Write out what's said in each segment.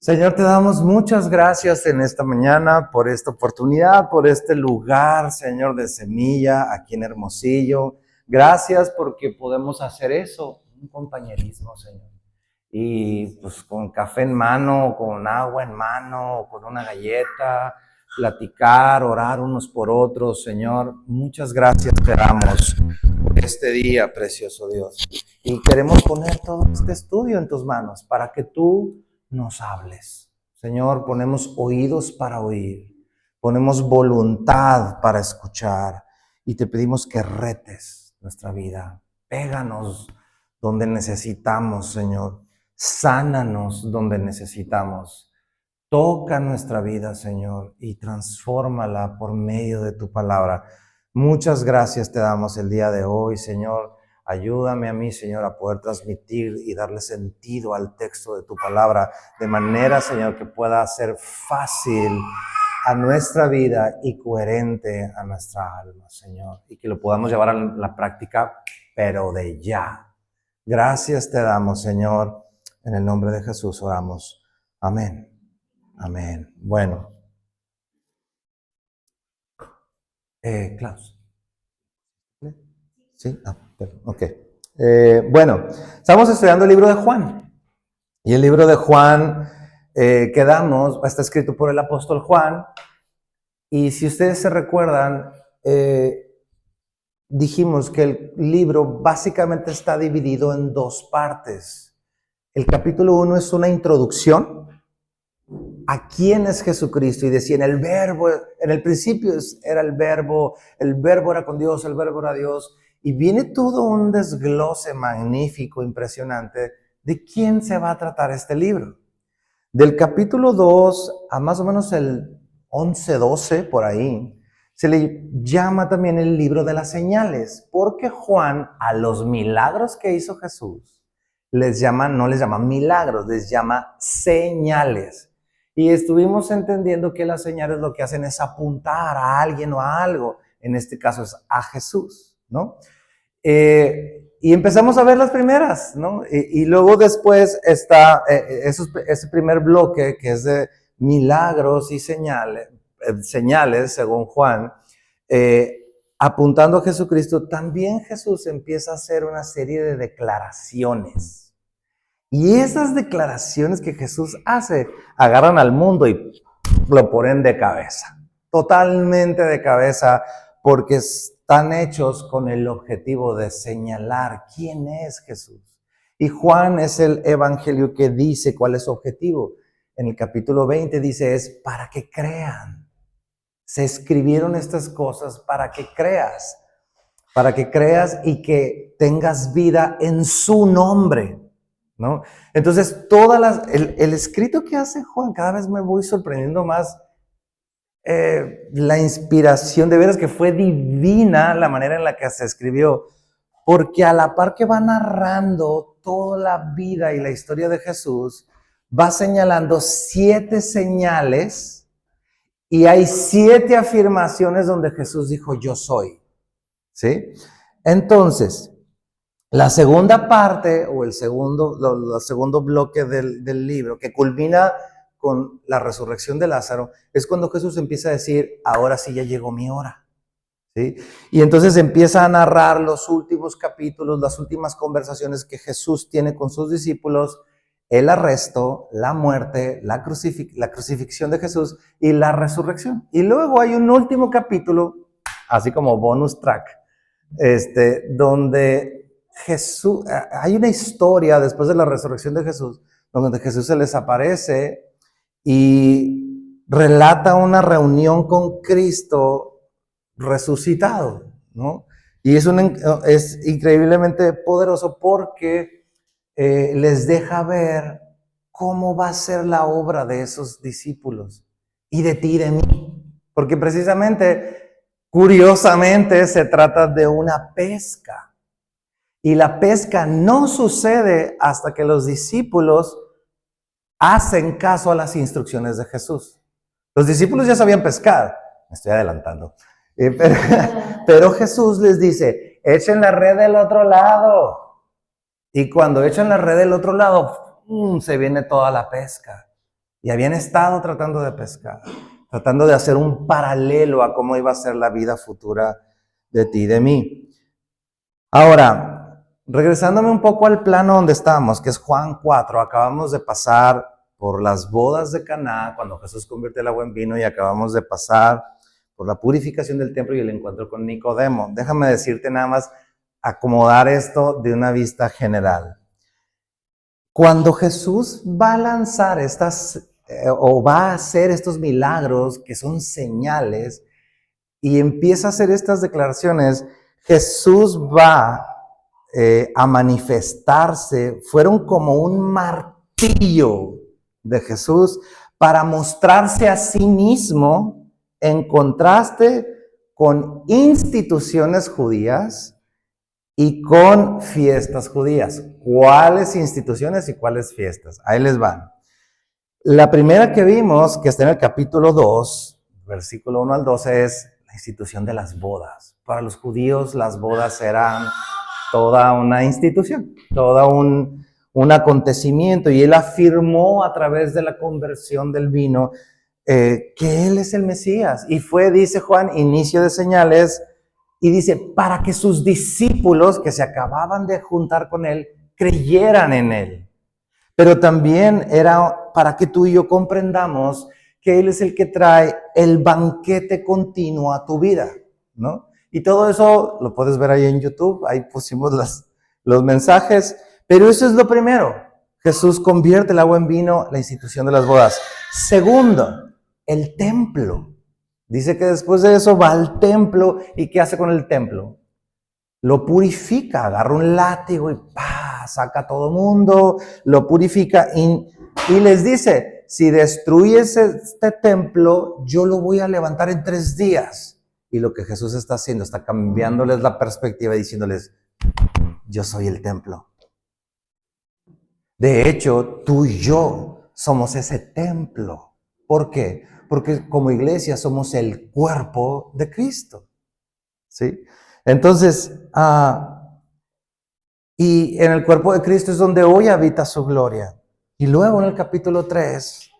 Señor, te damos muchas gracias en esta mañana por esta oportunidad, por este lugar, Señor, de Semilla, aquí en Hermosillo. Gracias porque podemos hacer eso, un compañerismo, Señor. Y pues con café en mano, con agua en mano, con una galleta, platicar, orar unos por otros, Señor. Muchas gracias te damos por este día, precioso Dios. Y queremos poner todo este estudio en tus manos para que tú nos hables. Señor, ponemos oídos para oír, ponemos voluntad para escuchar y te pedimos que retes nuestra vida. Péganos donde necesitamos, Señor. Sánanos donde necesitamos. Toca nuestra vida, Señor, y transfórmala por medio de tu palabra. Muchas gracias te damos el día de hoy, Señor. Ayúdame a mí, Señor, a poder transmitir y darle sentido al texto de tu palabra, de manera, Señor, que pueda ser fácil a nuestra vida y coherente a nuestra alma, Señor, y que lo podamos llevar a la práctica, pero de ya. Gracias te damos, Señor. En el nombre de Jesús oramos. Amén. Amén. Bueno. Klaus. ¿Sí? Ok. Bueno, estamos estudiando el libro de Juan. Y el libro de Juan está escrito por el apóstol Juan. Y si ustedes se recuerdan, dijimos que el libro básicamente está dividido en dos partes. El capítulo 1 es una introducción a quién es Jesucristo, y decía, en el principio era el verbo era con Dios, el verbo era Dios, y viene todo un desglose magnífico, impresionante, de quién se va a tratar este libro. Del capítulo 2 a más o menos el 11, 12, por ahí, se le llama también el libro de las señales, porque Juan a los milagros que hizo Jesús, no les llama milagros, les llama señales. Y estuvimos entendiendo que las señales lo que hacen es apuntar a alguien o a algo. En este caso es a Jesús, ¿no? Y empezamos a ver las primeras, ¿no? Y luego después está ese primer bloque que es de milagros y señales según Juan, apuntando a Jesucristo. También Jesús empieza a hacer una serie de declaraciones. Y esas declaraciones que Jesús hace, agarran al mundo y lo ponen de cabeza, totalmente de cabeza, porque están hechos con el objetivo de señalar quién es Jesús. Y Juan es el evangelio que dice cuál es su objetivo. En el capítulo 20 dice, es para que crean. Se escribieron estas cosas para que creas y que tengas vida en su nombre, ¿no? Entonces, el escrito que hace Juan, cada vez me voy sorprendiendo más. La inspiración, de veras que fue divina la manera en la que se escribió, porque a la par que va narrando toda la vida y la historia de Jesús, va señalando 7 señales y hay 7 afirmaciones donde Jesús dijo, yo soy, ¿sí? Entonces, la segunda parte o el segundo bloque del libro, que culmina con la resurrección de Lázaro, es cuando Jesús empieza a decir, ahora sí ya llegó mi hora, ¿sí? Y entonces empieza a narrar los últimos capítulos, las últimas conversaciones que Jesús tiene con sus discípulos, el arresto, la muerte, la crucifixión de Jesús y la resurrección. Y luego hay un último capítulo, así como bonus track, donde Jesús, hay una historia después de la resurrección de Jesús, donde Jesús se les aparece y relata una reunión con Cristo resucitado, ¿no? Y es increíblemente poderoso porque les deja ver cómo va a ser la obra de esos discípulos y de ti y de mí. Porque precisamente, curiosamente, se trata de una pesca. Y la pesca no sucede hasta que los discípulos hacen caso a las instrucciones de Jesús. Los discípulos ya sabían pescar, me estoy adelantando, pero Jesús les dice, echen la red del otro lado. Y cuando echan la red del otro lado, se viene toda la pesca. y habían estado tratando de pescar, tratando de hacer un paralelo a cómo iba a ser la vida futura de ti y de mí. Ahora, regresándome un poco al plano donde estábamos, que es Juan 4, acabamos de pasar por las bodas de Caná, cuando Jesús convierte el agua en vino, y acabamos de pasar por la purificación del templo y el encuentro con Nicodemo. Déjame decirte nada más, acomodar esto de una vista general. Cuando Jesús va a lanzar o va a hacer estos milagros que son señales y empieza a hacer estas declaraciones, Jesús va a manifestarse, fueron como un martillo de Jesús para mostrarse a sí mismo en contraste con instituciones judías y con fiestas judías. ¿Cuáles instituciones y cuáles fiestas? Ahí les van. La primera que vimos, que está en el capítulo 2, versículo 1 al 12, es la institución de las bodas. Para los judíos las bodas eran toda una institución, todo un acontecimiento, y él afirmó a través de la conversión del vino que él es el Mesías, y fue, dice Juan, inicio de señales, y dice, para que sus discípulos que se acababan de juntar con él, creyeran en él. Pero también era para que tú y yo comprendamos que él es el que trae el banquete continuo a tu vida, ¿no? Y todo eso lo puedes ver ahí en YouTube, ahí pusimos los mensajes, pero eso es lo primero. Jesús convierte el agua en vino, la institución de las bodas. Segundo, el templo. Dice que después de eso va al templo, ¿y qué hace con el templo? Lo purifica, agarra un látigo y saca a todo mundo, lo purifica y les dice, si destruyes este templo, yo lo voy a levantar en 3 días. Y lo que Jesús está haciendo, está cambiándoles la perspectiva y diciéndoles, yo soy el templo. De hecho, tú y yo somos ese templo. ¿Por qué? Porque como iglesia somos el cuerpo de Cristo. ¿Sí? Entonces, y en el cuerpo de Cristo es donde hoy habita su gloria. Y luego en el capítulo 3,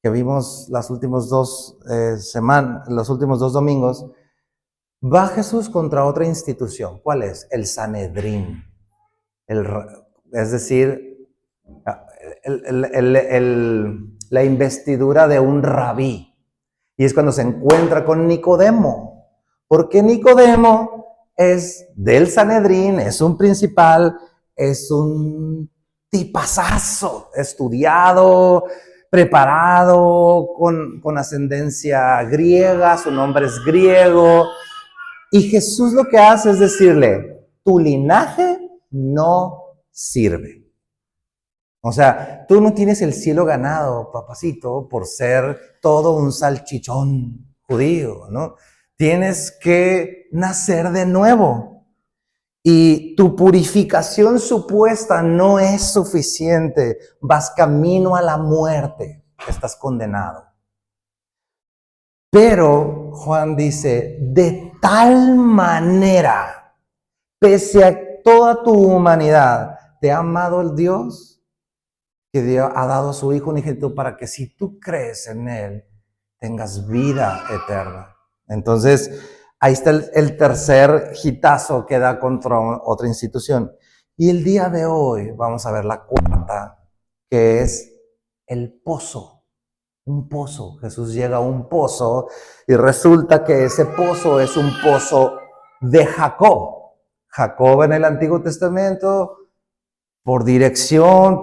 que vimos los últimos 2 domingos, va Jesús contra otra institución. ¿Cuál es? El Sanedrín. Es decir, la investidura de un rabí. Y es cuando se encuentra con Nicodemo. Porque Nicodemo es del Sanedrín, es un principal, es un tipazazo, estudiado, preparado, con ascendencia griega, su nombre es griego. Y Jesús lo que hace es decirle, tu linaje no sirve. O sea, tú no tienes el cielo ganado, papacito, por ser todo un salchichón judío, ¿no? Tienes que nacer de nuevo. Y tu purificación supuesta no es suficiente. Vas camino a la muerte. Estás condenado. Pero Juan dice, de tal manera, pese a toda tu humanidad, te ha amado el Dios que Dios ha dado a su Hijo unigénito para que si tú crees en Él, tengas vida eterna. Entonces, ahí está el tercer hitazo que da contra otra institución. Y el día de hoy vamos a ver la cuarta, que es el pozo. Un pozo. Jesús llega a un pozo y resulta que ese pozo es un pozo de Jacob. Jacob en el Antiguo Testamento, por dirección,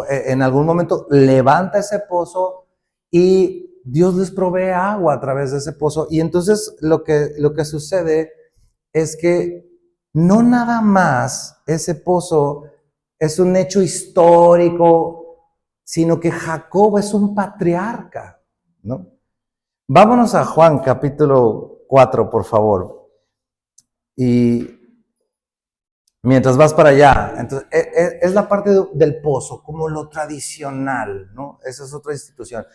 en algún momento levanta ese pozo y Dios les provee agua a través de ese pozo. Y entonces lo que sucede es que no nada más ese pozo es un hecho histórico, sino que Jacob es un patriarca, ¿no? Vámonos a Juan capítulo 4, por favor. Y mientras vas para allá, entonces es la parte del pozo, como lo tradicional, ¿no? Esa es otra institución.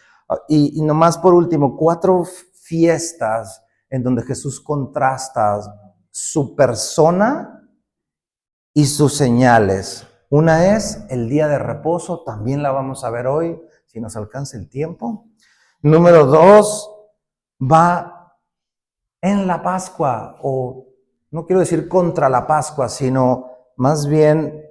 Y nomás por último, 4 fiestas en donde Jesús contrasta su persona y sus señales. Una es el día de reposo, también la vamos a ver hoy. si nos alcanza el tiempo. Número 2, va en la Pascua, o no quiero decir contra la Pascua, sino más bien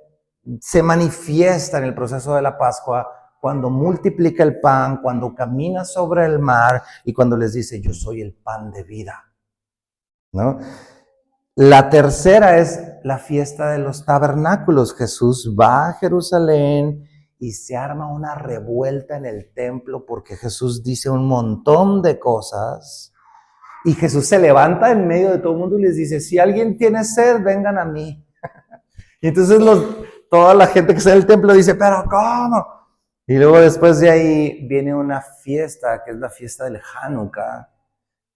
se manifiesta en el proceso de la Pascua cuando multiplica el pan, cuando camina sobre el mar y cuando les dice, yo soy el pan de vida, ¿no? La tercera es la fiesta de los tabernáculos. Jesús va a Jerusalén y se arma una revuelta en el templo porque Jesús dice un montón de cosas y Jesús se levanta en medio de todo el mundo y les dice, si alguien tiene sed, vengan a mí. Y entonces toda la gente que está en el templo dice, pero ¿cómo? Y luego después de ahí viene una fiesta, que es la fiesta del Hanukkah,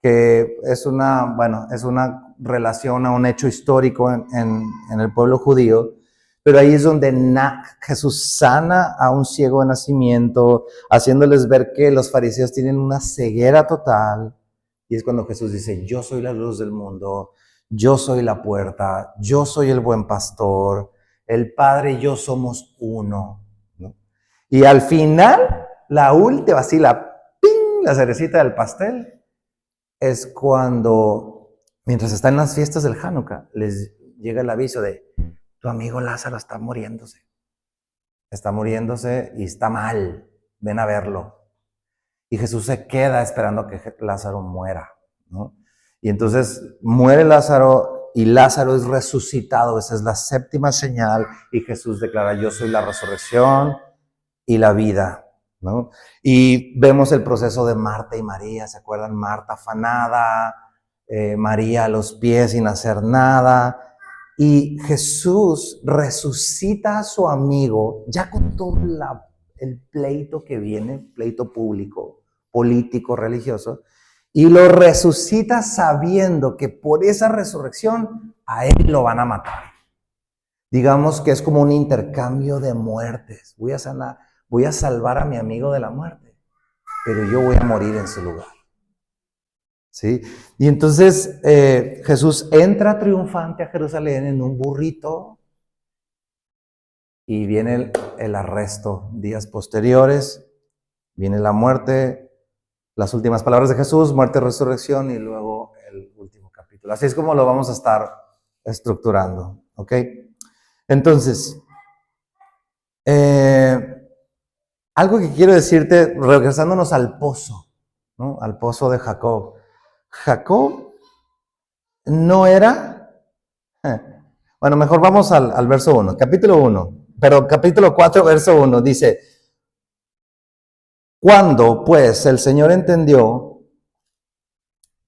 que es una relación a un hecho histórico en el pueblo judío, pero ahí es donde Jesús sana a un ciego de nacimiento, haciéndoles ver que los fariseos tienen una ceguera total, y es cuando Jesús dice, yo soy la luz del mundo, yo soy la puerta, yo soy el buen pastor, el Padre y yo somos uno, ¿no? Y al final, la última, así la cerecita del pastel, es cuando, mientras están en las fiestas del Hanukkah, les llega el aviso de, tu amigo Lázaro está muriéndose y está mal, ven a verlo. Y Jesús se queda esperando que Lázaro muera, ¿no? Y entonces muere Lázaro y Lázaro es resucitado, esa es la séptima señal, y Jesús declara, yo soy la resurrección y la vida, ¿no? Y vemos el proceso de Marta y María, ¿se acuerdan? Marta afanada, María a los pies sin hacer nada, y Jesús resucita a su amigo, ya con todo el pleito que viene, pleito público, político, religioso, y lo resucita sabiendo que por esa resurrección a él lo van a matar. Digamos que es como un intercambio de muertes. Voy a salvar a mi amigo de la muerte, pero yo voy a morir en su lugar. ¿Sí? Y entonces Jesús entra triunfante a Jerusalén en un burrito y viene el arresto. Días posteriores, viene la muerte, las últimas palabras de Jesús, muerte, resurrección y luego el último capítulo. Así es como lo vamos a estar estructurando, ¿ok? Entonces, algo que quiero decirte, regresándonos al pozo, ¿no? Al pozo de Jacob. Jacob no era... Bueno, mejor vamos al verso 1, capítulo 4, verso 1, dice, cuando pues el Señor entendió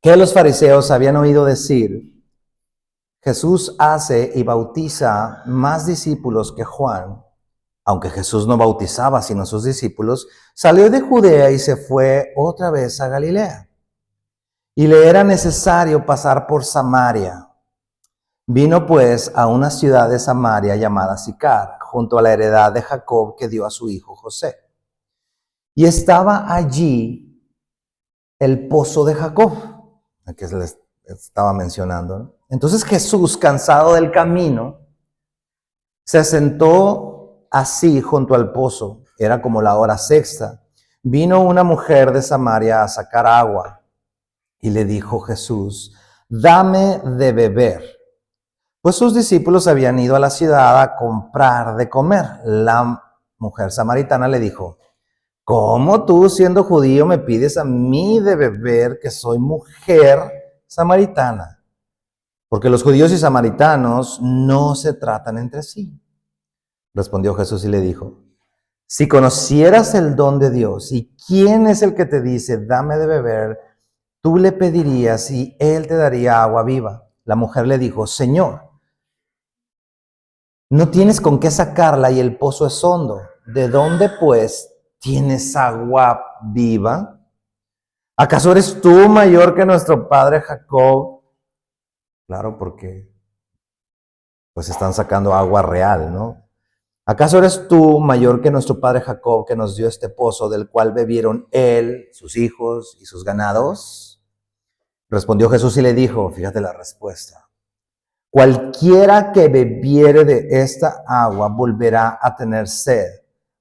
que los fariseos habían oído decir, Jesús hace y bautiza más discípulos que Juan, aunque Jesús no bautizaba sino sus discípulos, salió de Judea y se fue otra vez a Galilea. Y le era necesario pasar por Samaria. Vino pues a una ciudad de Samaria llamada Sicar, junto a la heredad de Jacob que dio a su hijo José. Y estaba allí el pozo de Jacob, que les estaba mencionando, ¿no? Entonces Jesús, cansado del camino, se sentó así junto al pozo. Era como la hora sexta. Vino una mujer de Samaria a sacar agua y le dijo Jesús, dame de beber. Pues sus discípulos habían ido a la ciudad a comprar de comer. La mujer samaritana le dijo, ¿cómo tú, siendo judío, me pides a mí de beber, que soy mujer samaritana? Porque los judíos y samaritanos no se tratan entre sí. Respondió Jesús y le dijo, si conocieras el don de Dios y quién es el que te dice, dame de beber, tú le pedirías y él te daría agua viva. La mujer le dijo, Señor, no tienes con qué sacarla y el pozo es hondo. ¿De dónde, pues, tienes agua viva? ¿Acaso eres tú mayor que nuestro padre Jacob? Claro, porque pues están sacando agua real, ¿no? ¿Acaso eres tú mayor que nuestro padre Jacob, que nos dio este pozo del cual bebieron él, sus hijos y sus ganados? Respondió Jesús y le dijo, fíjate la respuesta, cualquiera que bebiere de esta agua volverá a tener sed,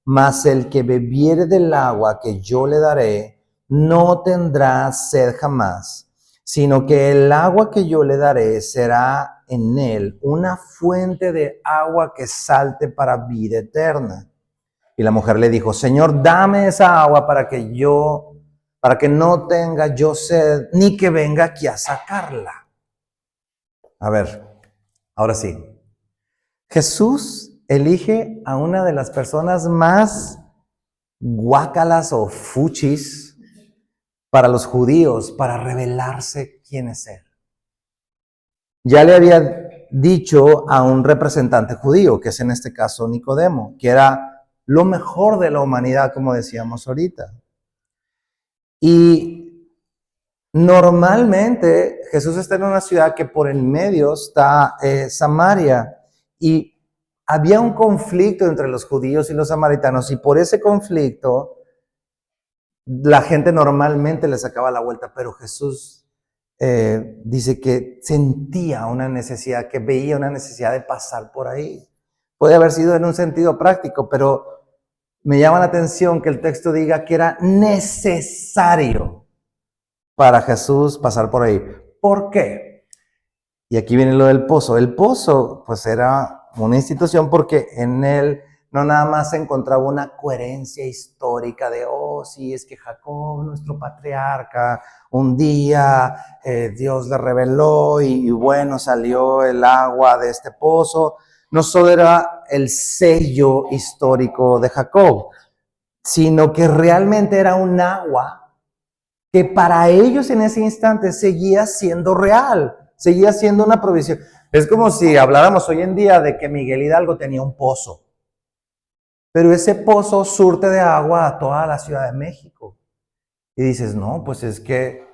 mas el que bebiere del agua que yo le daré, no tendrá sed jamás, sino que el agua que yo le daré será en él una fuente de agua que salte para vida eterna. Y la mujer le dijo, Señor, dame esa agua para que no tenga yo sed, ni que venga aquí a sacarla. A ver, ahora sí. Jesús elige a una de las personas más guácalas o fuchis para los judíos, para revelarse quién es él. Ya le había dicho a un representante judío, que es en este caso Nicodemo, que era lo mejor de la humanidad, como decíamos ahorita. Y normalmente Jesús está en una ciudad que por en medio está Samaria, y había un conflicto entre los judíos y los samaritanos, y por ese conflicto la gente normalmente le sacaba la vuelta, pero Jesús dice que sentía una necesidad, que veía una necesidad de pasar por ahí. Puede haber sido en un sentido práctico, pero me llama la atención que el texto diga que era necesario para Jesús pasar por ahí. ¿Por qué? Y aquí viene lo del pozo. El pozo, pues era una institución porque en él no nada más se encontraba una coherencia histórica de, sí, es que Jacob, nuestro patriarca, un día Dios le reveló y bueno, salió el agua de este pozo. No solo era el sello histórico de Jacob, sino que realmente era un agua que para ellos en ese instante seguía siendo real, seguía siendo una provisión. Es como si habláramos hoy en día de que Miguel Hidalgo tenía un pozo, pero ese pozo surte de agua a toda la Ciudad de México. Y dices, no, pues es que,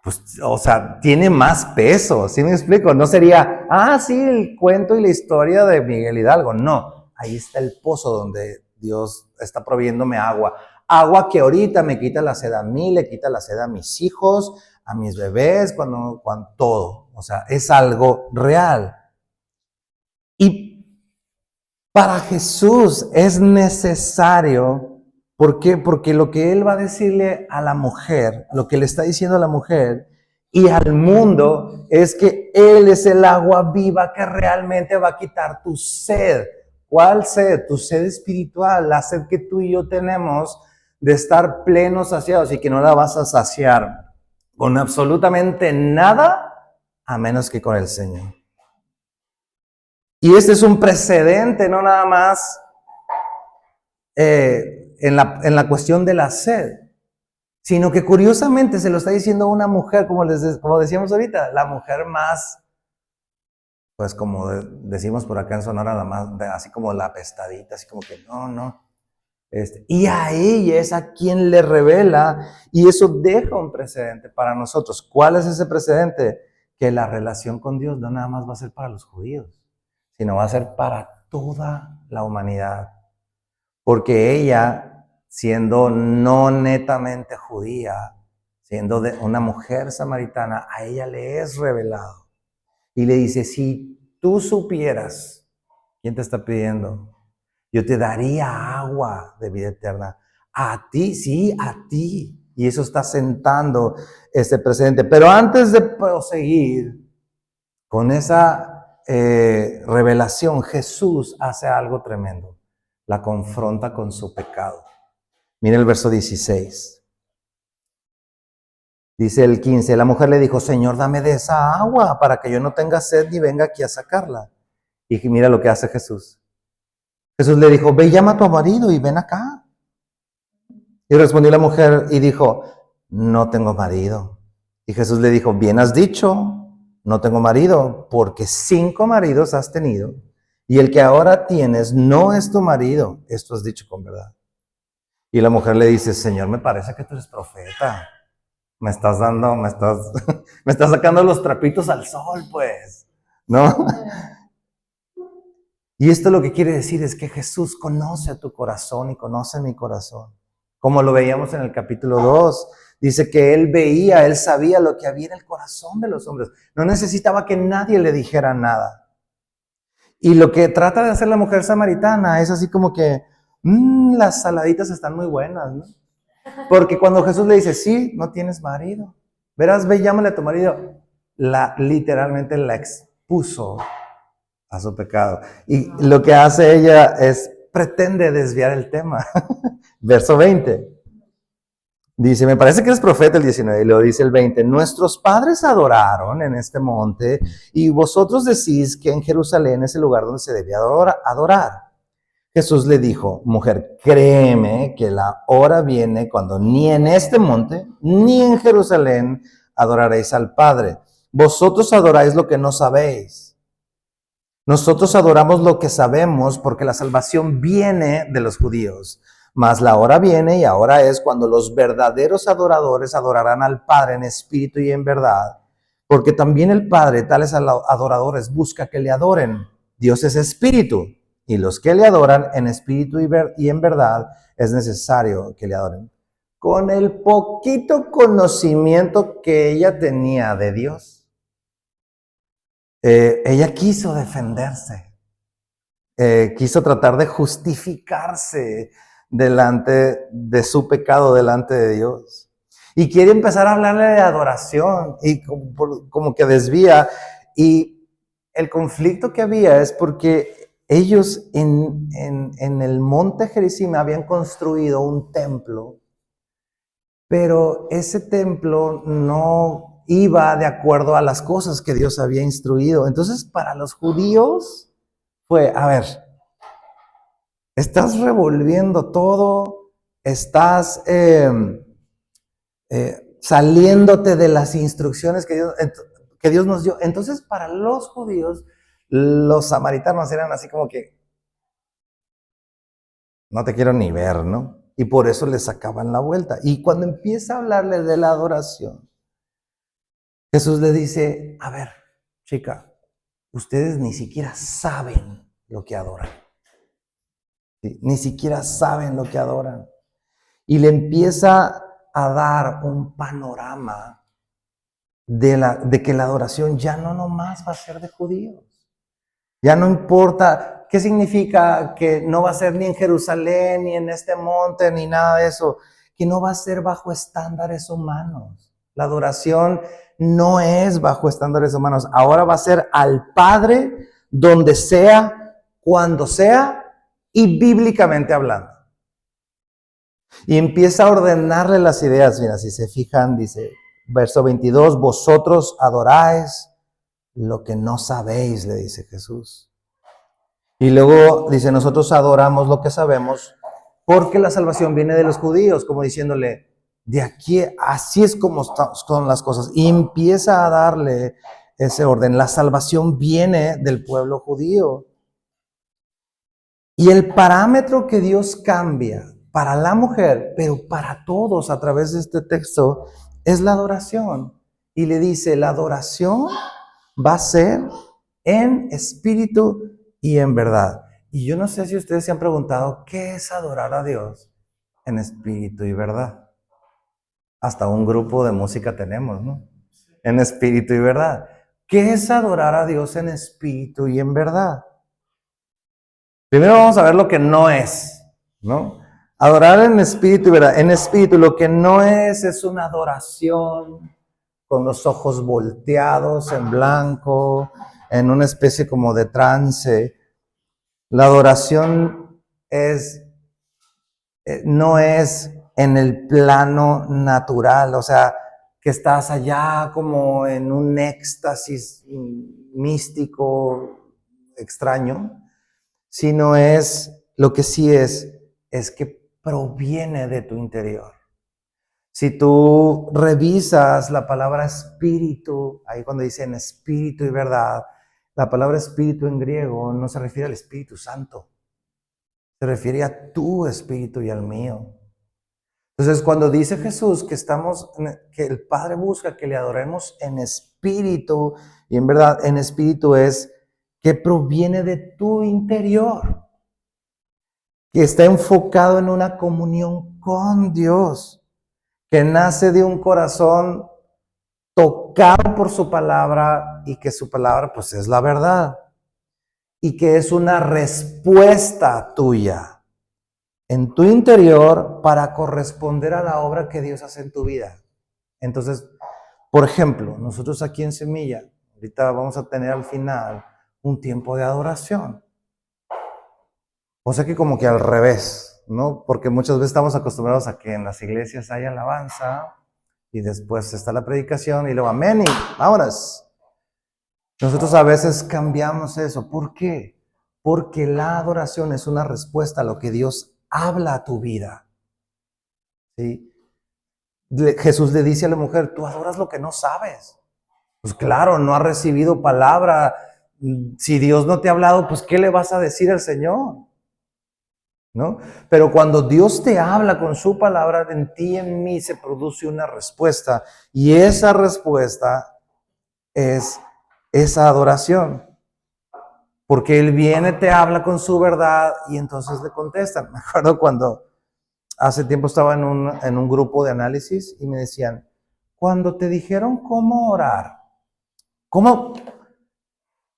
pues, o sea, tiene más peso, ¿sí me explico? No sería, sí, el cuento y la historia de Miguel Hidalgo. No, ahí está el pozo donde Dios está proveyéndome agua. Agua que ahorita me quita la sed a mí, le quita la sed a mis hijos, a mis bebés, cuando todo. O sea, es algo real. Y para Jesús es necesario, ¿por qué? Porque lo que Él va a decirle a la mujer, lo que le está diciendo a la mujer y al mundo, es que Él es el agua viva que realmente va a quitar tu sed. ¿Cuál sed? Tu sed espiritual, la sed que tú y yo tenemos de estar plenos, saciados, y que no la vas a saciar con absolutamente nada a menos que con el Señor. Y este es un precedente, no nada más en la cuestión de la sed, sino que curiosamente se lo está diciendo una mujer, como decíamos ahorita, la mujer más, pues como decimos por acá en Sonora, la más, así como la apestadita, así como que no. Y a ella es a quien le revela, y eso deja un precedente para nosotros. ¿Cuál es ese precedente? Que la relación con Dios no nada más va a ser para los judíos, sino va a ser para toda la humanidad. Porque ella, siendo no netamente judía, siendo una mujer samaritana, a ella le es revelado. Y le dice, si tú supieras, ¿quién te está pidiendo? Yo te daría agua de vida eterna. A ti, sí, a ti. Y eso está sentando este precedente. Pero antes de proseguir con esa revelación, Jesús hace algo tremendo. La confronta con su pecado. Mira el verso 16. Dice el 15, la mujer le dijo, Señor, dame de esa agua para que yo no tenga sed ni venga aquí a sacarla. Y mira lo que hace Jesús. Jesús le dijo, ve y llama a tu marido y ven acá. Y respondió la mujer y dijo, no tengo marido. Y Jesús le dijo, bien has dicho, no tengo marido, porque 5 maridos has tenido, y el que ahora tienes no es tu marido. Esto has dicho con verdad. Y la mujer le dice, Señor, me parece que tú eres profeta. Me estás sacando los trapitos al sol, pues, ¿no? Y esto lo que quiere decir es que Jesús conoce a tu corazón y conoce mi corazón. Como lo veíamos en el capítulo 2, dice que Él sabía lo que había en el corazón de los hombres. No necesitaba que nadie le dijera nada. Y lo que trata de hacer la mujer samaritana es así como que, Las saladitas están muy buenas, ¿no? Porque cuando Jesús le dice, sí, no tienes marido. Verás, ve, llámale a tu marido. Literalmente la expuso a su pecado. Y lo que hace ella es, pretende desviar el tema. Verso 20. Dice, me parece que es profeta el 19, y lo dice el 20. Nuestros padres adoraron en este monte, y vosotros decís que en Jerusalén es el lugar donde se debía adorar. Jesús le dijo, mujer, créeme que la hora viene cuando ni en este monte, ni en Jerusalén adoraréis al Padre. Vosotros adoráis lo que no sabéis. Nosotros adoramos lo que sabemos porque la salvación viene de los judíos. Mas la hora viene y ahora es cuando los verdaderos adoradores adorarán al Padre en espíritu y en verdad. Porque también el Padre, tales adoradores, busca que le adoren. Dios es espíritu. Y los que le adoran en espíritu y en verdad es necesario que le adoren. Con el poquito conocimiento que ella tenía de Dios, ella quiso defenderse, quiso tratar de justificarse delante de su pecado, delante de Dios. Y quiere empezar a hablarle de adoración y como que desvía. Y el conflicto que había es porque ellos en el monte Gerizim habían construido un templo, pero ese templo no iba de acuerdo a las cosas que Dios había instruido. Entonces, para los judíos fue, a ver, estás revolviendo todo, estás saliéndote de las instrucciones que Dios nos dio. Entonces, para los judíos, los samaritanos eran así como que, no te quiero ni ver, ¿no? Y por eso le sacaban la vuelta. Y cuando empieza a hablarle de la adoración, Jesús le dice, a ver, chica, ustedes ni siquiera saben lo que adoran. ¿Sí? Ni siquiera saben lo que adoran. Y le empieza a dar un panorama de que la adoración ya no nomás va a ser de judíos. Ya no importa qué significa que no va a ser ni en Jerusalén, ni en este monte, ni nada de eso, que no va a ser bajo estándares humanos. La adoración no es bajo estándares humanos. Ahora va a ser al Padre donde sea, cuando sea y bíblicamente hablando. Y empieza a ordenarle las ideas. Mira, si se fijan, dice, verso 22, vosotros adoráis lo que no sabéis, le dice Jesús. Y luego dice, nosotros adoramos lo que sabemos porque la salvación viene de los judíos, como diciéndole, de aquí, así es como son las cosas. Y empieza a darle ese orden. La salvación viene del pueblo judío. Y el parámetro que Dios cambia para la mujer, pero para todos a través de este texto, es la adoración. Y le dice, la adoración va a ser en espíritu y en verdad. Y yo no sé si ustedes se han preguntado, ¿qué es adorar a Dios en espíritu y verdad? Hasta un grupo de música tenemos, ¿no? En espíritu y verdad. ¿Qué es adorar a Dios en espíritu y en verdad? Primero vamos a ver lo que no es, ¿no? Adorar en espíritu y verdad. En espíritu lo que no es una adoración con los ojos volteados en blanco, en una especie como de trance. La adoración no es en el plano natural, o sea, que estás allá como en un éxtasis místico extraño, sino es, lo que sí es que proviene de tu interior. Si tú revisas la palabra espíritu, ahí cuando dicen espíritu y verdad, la palabra espíritu en griego no se refiere al Espíritu Santo, se refiere a tu espíritu y al mío. Entonces, cuando dice Jesús que el Padre busca que le adoremos en espíritu, y en verdad, en espíritu es que proviene de tu interior, que está enfocado en una comunión con Dios, que nace de un corazón tocado por su palabra y que su palabra pues es la verdad y que es una respuesta tuya en tu interior para corresponder a la obra que Dios hace en tu vida. Entonces, por ejemplo, nosotros aquí en Semilla, ahorita vamos a tener al final un tiempo de adoración. O sea que como que al revés, ¿no? Porque muchas veces estamos acostumbrados a que en las iglesias hay alabanza y después está la predicación y luego amén y vámonos. Nosotros a veces cambiamos eso. ¿Por qué? Porque la adoración es una respuesta a lo que Dios habla a tu vida. ¿Sí? Jesús le dice a la mujer, tú adoras lo que no sabes. Pues claro, no has recibido palabra. Si Dios no te ha hablado, pues ¿qué le vas a decir al Señor? ¿No? Pero cuando Dios te habla con su palabra, en ti y en mí se produce una respuesta. Y esa respuesta es esa adoración. Porque Él viene, te habla con su verdad y entonces le contestan. Me acuerdo cuando hace tiempo estaba en un grupo de análisis y me decían, cuando te dijeron cómo orar,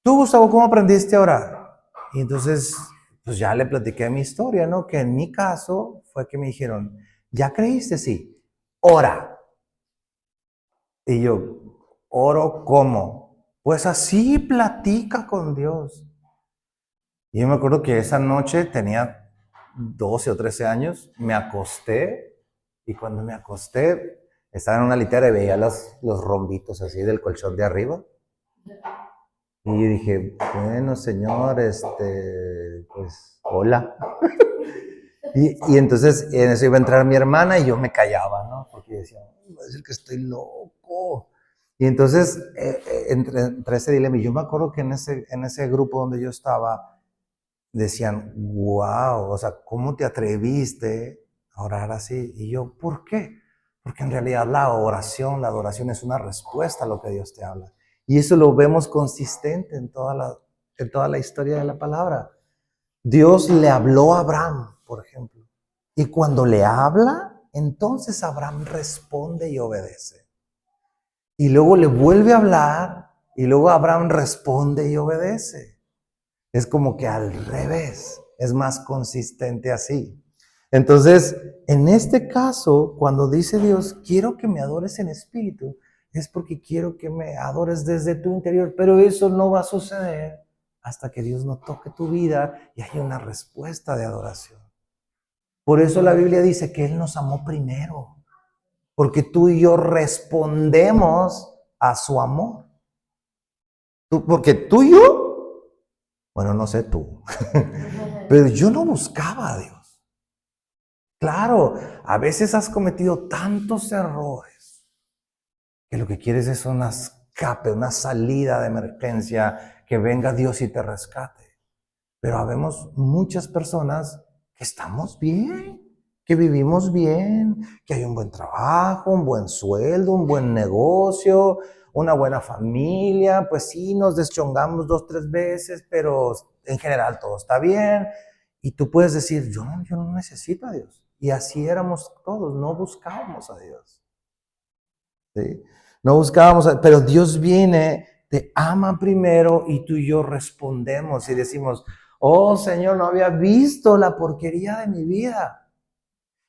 tú, Gustavo, ¿cómo aprendiste a orar? Y entonces, pues ya le platiqué mi historia, ¿no? Que en mi caso fue que me dijeron, ¿ya creíste? Sí, ora. Y yo, ¿oro cómo? Pues así platica con Dios. Y yo me acuerdo que esa noche tenía 12 o 13 años, me acosté y cuando me acosté estaba en una litera y veía los rombitos así del colchón de arriba. Y yo dije, bueno, Señor, pues, hola. Y entonces en eso iba a entrar mi hermana y yo me callaba, ¿no? Porque decía, va a decir que estoy loco. Y entonces entre ese dilema, y yo me acuerdo que en ese grupo donde yo estaba, decían, wow, o sea, ¿cómo te atreviste a orar así? Y yo, ¿por qué? Porque en realidad la adoración es una respuesta a lo que Dios te habla. Y eso lo vemos consistente en toda la historia de la palabra. Dios le habló a Abraham, por ejemplo. Y cuando le habla, entonces Abraham responde y obedece. Y luego le vuelve a hablar y luego Abraham responde y obedece. Es como que al revés, es más consistente así. Entonces, en este caso, cuando dice Dios, quiero que me adores en espíritu, es porque quiero que me adores desde tu interior, pero eso no va a suceder hasta que Dios no toque tu vida y haya una respuesta de adoración. Por eso la Biblia dice que Él nos amó primero, porque tú y yo respondemos a su amor. Porque tú y yo, bueno, no sé tú, pero yo no buscaba a Dios. Claro, a veces has cometido tantos errores que lo que quieres es un escape, una salida de emergencia, que venga Dios y te rescate. Pero habemos muchas personas que estamos bien, que vivimos bien, que hay un buen trabajo, un buen sueldo, un buen negocio, una buena familia. Pues sí, nos deschongamos 2, 3 veces, pero en general todo está bien. Y tú puedes decir, yo no necesito a Dios. Y así éramos todos, no buscábamos a Dios. ¿Sí? No buscábamos, pero Dios viene, te ama primero y tú y yo respondemos y decimos, oh Señor, no había visto la porquería de mi vida.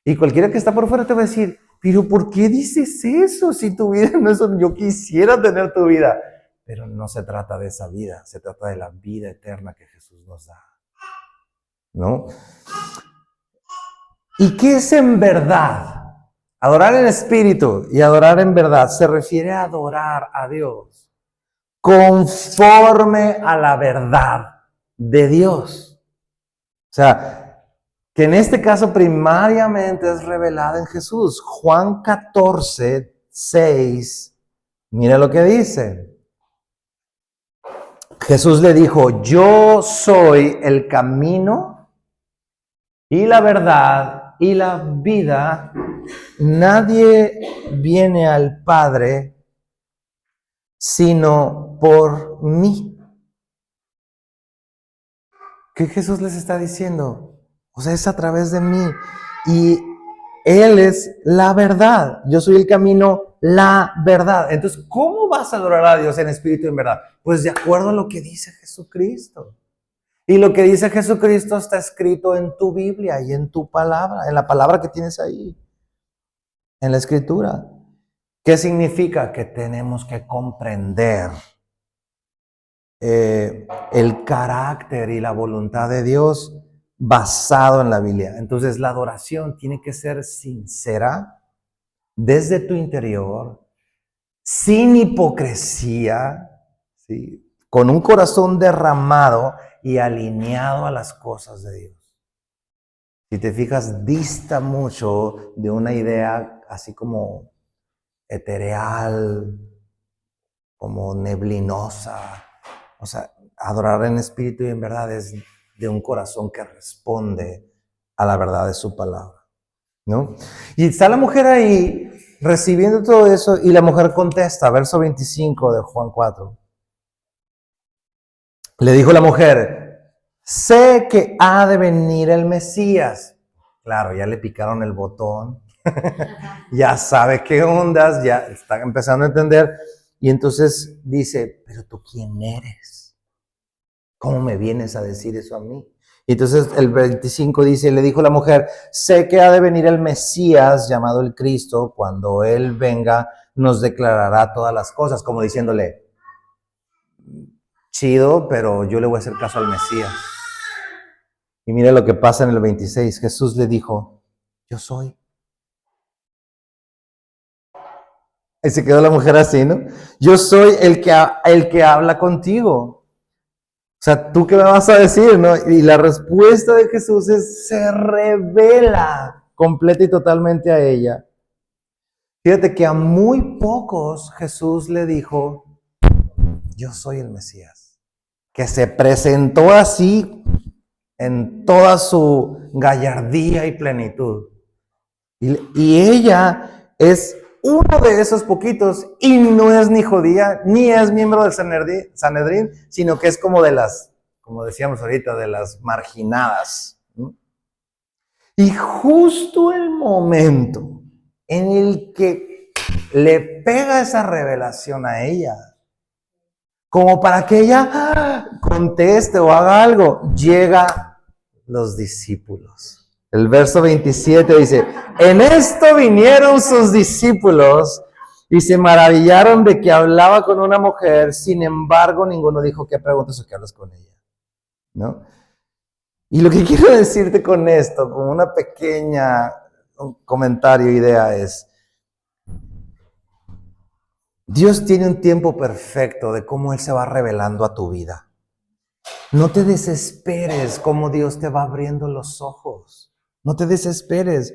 Y cualquiera que está por fuera te va a decir, pero ¿por qué dices eso si tu vida no es yo quisiera tener tu vida? Pero no se trata de esa vida, se trata de la vida eterna que Jesús nos da. ¿No? ¿Y qué es en verdad? Adorar en espíritu y adorar en verdad se refiere a adorar a Dios conforme a la verdad de Dios. O sea, que en este caso primariamente es revelada en Jesús. Juan 14, 6, mira lo que dice. Jesús le dijo, yo soy el camino y la verdad y la vida. Nadie viene al Padre sino por mí. ¿Qué Jesús les está diciendo? O sea, es a través de mí. Y Él es la verdad. Yo soy el camino, la verdad. Entonces, ¿cómo vas a adorar a Dios en espíritu y en verdad? Pues de acuerdo a lo que dice Jesucristo. Y lo que dice Jesucristo está escrito en tu Biblia y en tu palabra, en la palabra que tienes ahí, en la Escritura. ¿Qué significa? Que tenemos que comprender el carácter y la voluntad de Dios basado en la Biblia. Entonces la adoración tiene que ser sincera desde tu interior, sin hipocresía, ¿sí? Con un corazón derramado y alineado a las cosas de Dios. Si te fijas, dista mucho de una idea así como etereal, como neblinosa. O sea, adorar en espíritu y en verdad es de un corazón que responde a la verdad de su palabra, ¿no? Y está la mujer ahí recibiendo todo eso y la mujer contesta, verso 25 de Juan 4. Le dijo la mujer, sé que ha de venir el Mesías. Claro, ya le picaron el botón, ya sabe qué ondas, ya está empezando a entender. Y entonces dice, pero tú quién eres, ¿cómo me vienes a decir eso a mí? Y entonces el 25 dice, le dijo la mujer, sé que ha de venir el Mesías llamado el Cristo, cuando Él venga nos declarará todas las cosas, como diciéndole, chido, pero yo le voy a hacer caso al Mesías. Y mira lo que pasa en el 26, Jesús le dijo, yo soy. Y se quedó la mujer así, ¿no? Yo soy el que habla contigo. O sea, ¿tú qué me vas a decir, no? Y la respuesta de Jesús se revela completa y totalmente a ella. Fíjate que a muy pocos Jesús le dijo, yo soy el Mesías. Que se presentó así en toda su gallardía y plenitud. Y ella es uno de esos poquitos y no es ni judía, ni es miembro del Sanedrín, sino que es como de las, como decíamos ahorita, de las marginadas. Y justo el momento en el que le pega esa revelación a ella, como para que ella conteste o haga algo, llega los discípulos. El verso 27 dice, en esto vinieron sus discípulos y se maravillaron de que hablaba con una mujer, sin embargo ninguno dijo, ¿qué preguntas o qué hablas con ella? ¿No? Y lo que quiero decirte con esto, como una pequeña comentario, idea es, Dios tiene un tiempo perfecto de cómo Él se va revelando a tu vida. No te desesperes cómo Dios te va abriendo los ojos. No te desesperes.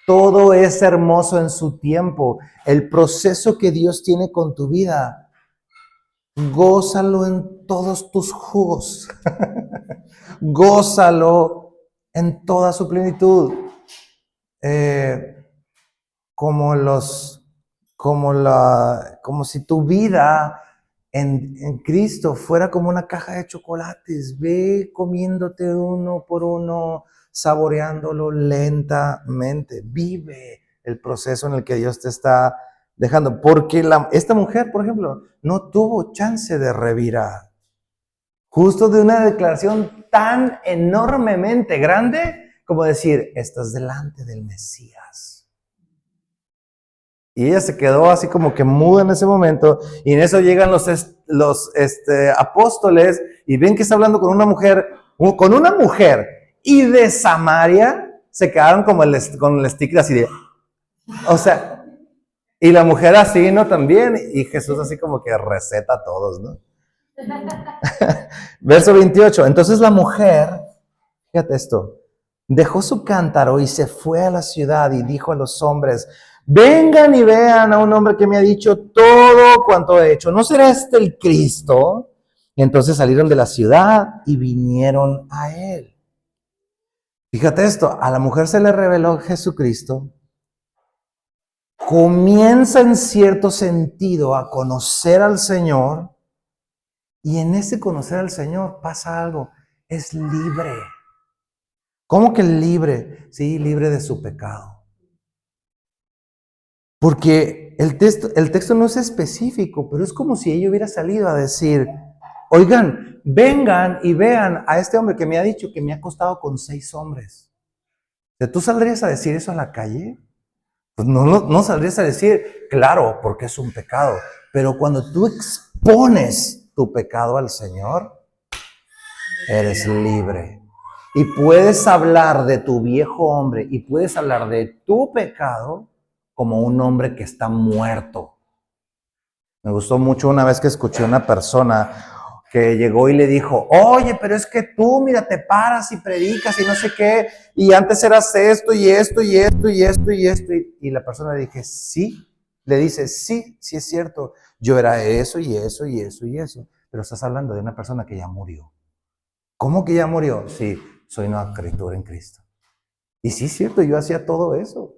Todo es hermoso en su tiempo. El proceso que Dios tiene con tu vida, gózalo en todos tus jugos. Gózalo en toda su plenitud. Como si tu vida en Cristo fuera como una caja de chocolates. Ve comiéndote uno por uno, saboreándolo lentamente. Vive el proceso en el que Dios te está dejando. Porque esta mujer, por ejemplo, no tuvo chance de revirar. Justo de una declaración tan enormemente grande como decir, estás delante del Mesías. Y ella se quedó así como que muda en ese momento, y en eso llegan los apóstoles y ven que está hablando con una mujer, y de Samaria se quedaron como con el sticker así de, o sea, y la mujer así, ¿no? También, y Jesús así como que receta a todos, ¿no? Verso 28, entonces la mujer, fíjate esto, dejó su cántaro y se fue a la ciudad y dijo a los hombres, vengan y vean a un hombre que me ha dicho todo cuanto he hecho. ¿No será este el Cristo? Y entonces salieron de la ciudad y vinieron a él. Fíjate esto, a la mujer se le reveló Jesucristo. Comienza en cierto sentido a conocer al Señor. Y en ese conocer al Señor pasa algo. Es libre. ¿Cómo que libre? Sí, libre de su pecado. Porque el texto no es específico, pero es como si ella hubiera salido a decir, oigan, vengan y vean a este hombre que me ha dicho que me ha acostado con 6 hombres. ¿Tú saldrías a decir eso a la calle? Pues no saldrías a decir, claro, porque es un pecado. Pero cuando tú expones tu pecado al Señor, eres libre. Y puedes hablar de tu viejo hombre y puedes hablar de tu pecado como un hombre que está muerto. Me gustó mucho una vez que escuché a una persona que llegó y le dijo, oye, pero es que tú, mira, te paras y predicas y no sé qué, y antes eras esto y esto y esto y esto y esto. Y la persona le dije, sí, le dice, sí, sí es cierto, yo era eso y eso y eso y eso. Pero estás hablando de una persona que ya murió. ¿Cómo que ya murió? Sí, soy una criatura en Cristo. Y sí es cierto, yo hacía todo eso,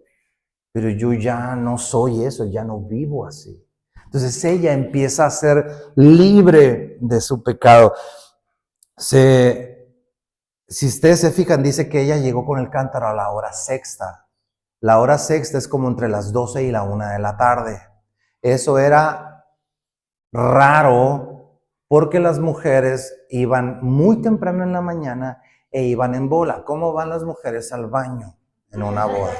pero yo ya no soy eso, ya no vivo así. Entonces ella empieza a ser libre de su pecado. Si ustedes se fijan, dice que ella llegó con el cántaro a la hora sexta. La hora sexta es como entre las 12 y la 1 de la tarde. Eso era raro porque las mujeres iban muy temprano en la mañana e iban en bola. ¿Cómo van las mujeres al baño en una boda?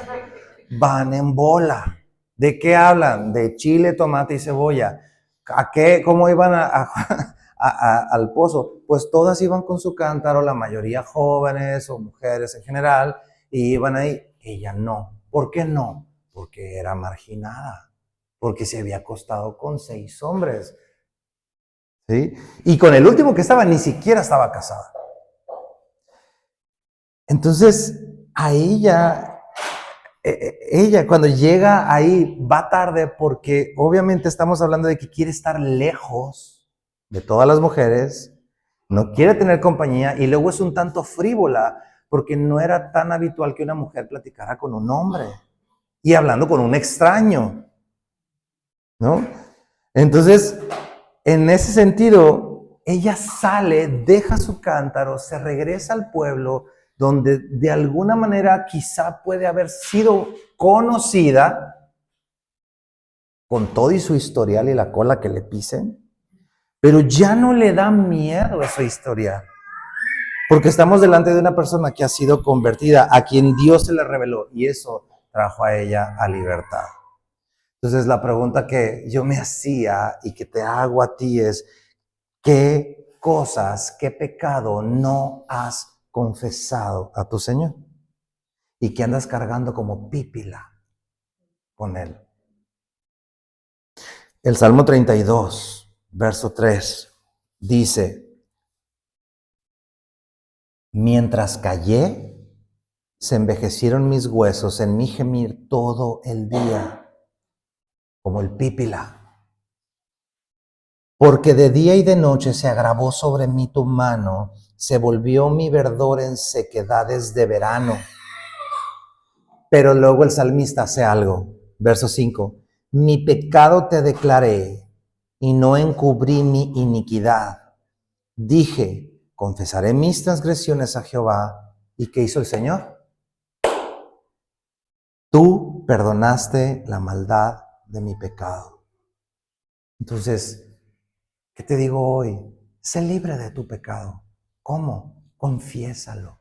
Van en bola. ¿De qué hablan? De chile, tomate y cebolla. ¿A qué? ¿Cómo iban al pozo? Pues todas iban con su cántaro, la mayoría jóvenes o mujeres en general, y iban ahí. Ella no. ¿Por qué no? Porque era marginada, porque se había acostado con 6 hombres. ¿Sí? Y con el último que estaba, ni siquiera estaba casada. Entonces, a ella cuando llega ahí va tarde porque obviamente estamos hablando de que quiere estar lejos de todas las mujeres, no quiere tener compañía y luego es un tanto frívola porque no era tan habitual que una mujer platicara con un hombre y hablando con un extraño, ¿no? Entonces, en ese sentido, ella sale, deja su cántaro, se regresa al pueblo donde de alguna manera quizá puede haber sido conocida con todo y su historial y la cola que le pisen, pero ya no le da miedo esa historia, porque estamos delante de una persona que ha sido convertida, a quien Dios se le reveló, y eso trajo a ella a libertad. Entonces la pregunta que yo me hacía y que te hago a ti es, ¿qué cosas, qué pecado no has confesado a tu Señor? Y que andas cargando como pípila con Él. El Salmo 32, verso 3, dice, mientras callé, se envejecieron mis huesos en mi gemir todo el día, como el pípila. Porque de día y de noche se agravó sobre mí tu mano, se volvió mi verdor en sequedades de verano. Pero luego el salmista hace algo. Verso 5. Mi pecado te declaré y no encubrí mi iniquidad. Dije, confesaré mis transgresiones a Jehová. ¿Y qué hizo el Señor? Tú perdonaste la maldad de mi pecado. Entonces, ¿qué te digo hoy? Sé libre de tu pecado. ¿Cómo? Confiésalo.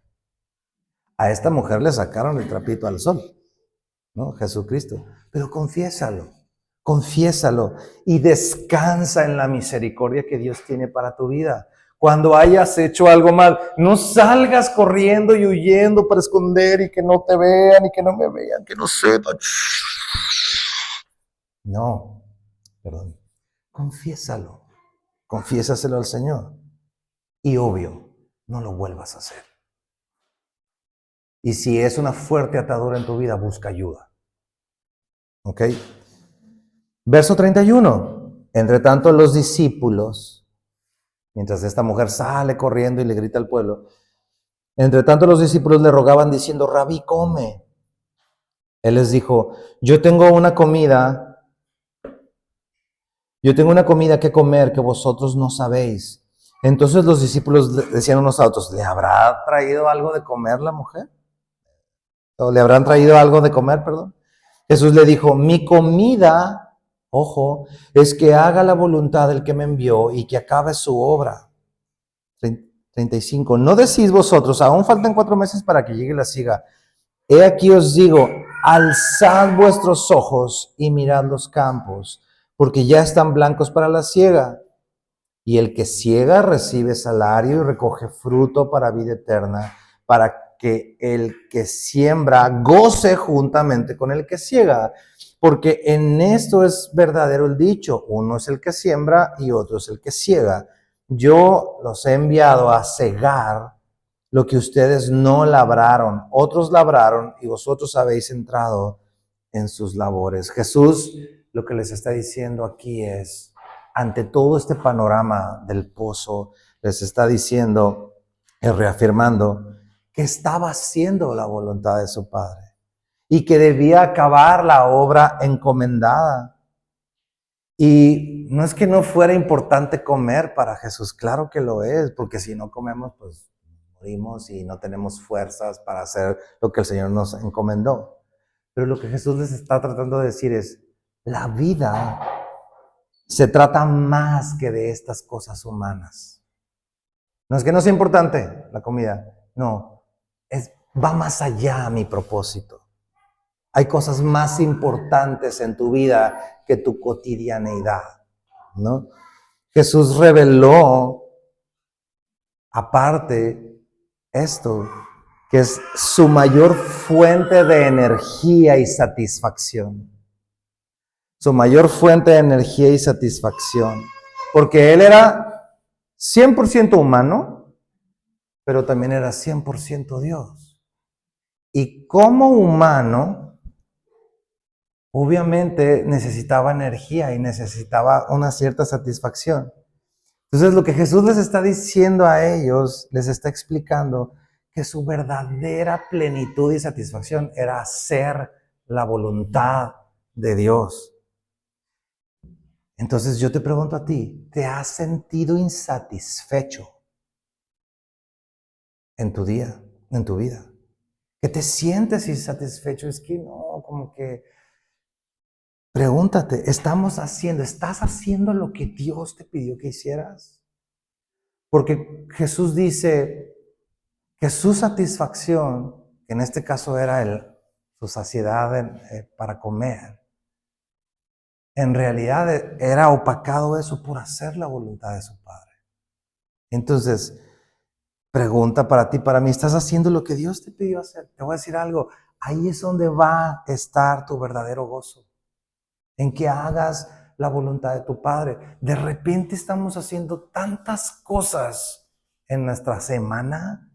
A esta mujer le sacaron el trapito al sol, ¿no? Jesucristo. Pero confiésalo, confiésalo y descansa en la misericordia que Dios tiene para tu vida. Cuando hayas hecho algo mal, no salgas corriendo y huyendo para esconder y que no te vean y que no me vean, que no sepan. No, perdón. Confiésalo, confiésaselo al Señor. Y obvio, no lo vuelvas a hacer. Y si es una fuerte atadura en tu vida, busca ayuda. ¿Ok? Verso 31. Entre tanto los discípulos, mientras esta mujer sale corriendo y le grita al pueblo, entre tanto los discípulos le rogaban diciendo, Rabí, come. Él les dijo, yo tengo una comida que comer que vosotros no sabéis. Entonces los discípulos decían unos a otros, ¿le habrá traído algo de comer la mujer? ¿O le habrán traído algo de comer, perdón? Jesús le dijo, mi comida, ojo, es que haga la voluntad del que me envió y que acabe su obra. 35. ¿No decís vosotros, aún faltan 4 meses para que llegue la siega? He aquí os digo, alzad vuestros ojos y mirad los campos, porque ya están blancos para la siega. Y el que siega recibe salario y recoge fruto para vida eterna, para que el que siembra goce juntamente con el que siega. Porque en esto es verdadero el dicho, uno es el que siembra y otro es el que siega. Yo los he enviado a cegar lo que ustedes no labraron, otros labraron y vosotros habéis entrado en sus labores. Jesús lo que les está diciendo aquí es, ante todo este panorama del pozo, les está diciendo y reafirmando que estaba haciendo la voluntad de su Padre y que debía acabar la obra encomendada. Y no es que no fuera importante comer para Jesús, claro que lo es, porque si no comemos, pues morimos y no tenemos fuerzas para hacer lo que el Señor nos encomendó. Pero lo que Jesús les está tratando de decir es, la vida se trata más que de estas cosas humanas. No es que no sea importante la comida, no, va más allá a mi propósito. Hay cosas más importantes en tu vida que tu cotidianeidad, ¿no? Jesús reveló, aparte, esto, que es su mayor fuente de energía y satisfacción. Su mayor fuente de energía y satisfacción. Porque Él era 100% humano, pero también era 100% Dios. Y como humano, obviamente necesitaba energía y necesitaba una cierta satisfacción. Entonces lo que Jesús les está diciendo a ellos, les está explicando que su verdadera plenitud y satisfacción era hacer la voluntad de Dios. Entonces yo te pregunto a ti, ¿te has sentido insatisfecho en tu día, en tu vida? ¿Que te sientes insatisfecho? Es que no, como que pregúntate, ¿estás haciendo lo que Dios te pidió que hicieras? Porque Jesús dice que su satisfacción, que en este caso era su saciedad para comer, en realidad era opacado eso por hacer la voluntad de su Padre. Entonces, pregunta para ti, para mí, ¿estás haciendo lo que Dios te pidió hacer? Te voy a decir algo, ahí es donde va a estar tu verdadero gozo, en que hagas la voluntad de tu Padre. De repente estamos haciendo tantas cosas en nuestra semana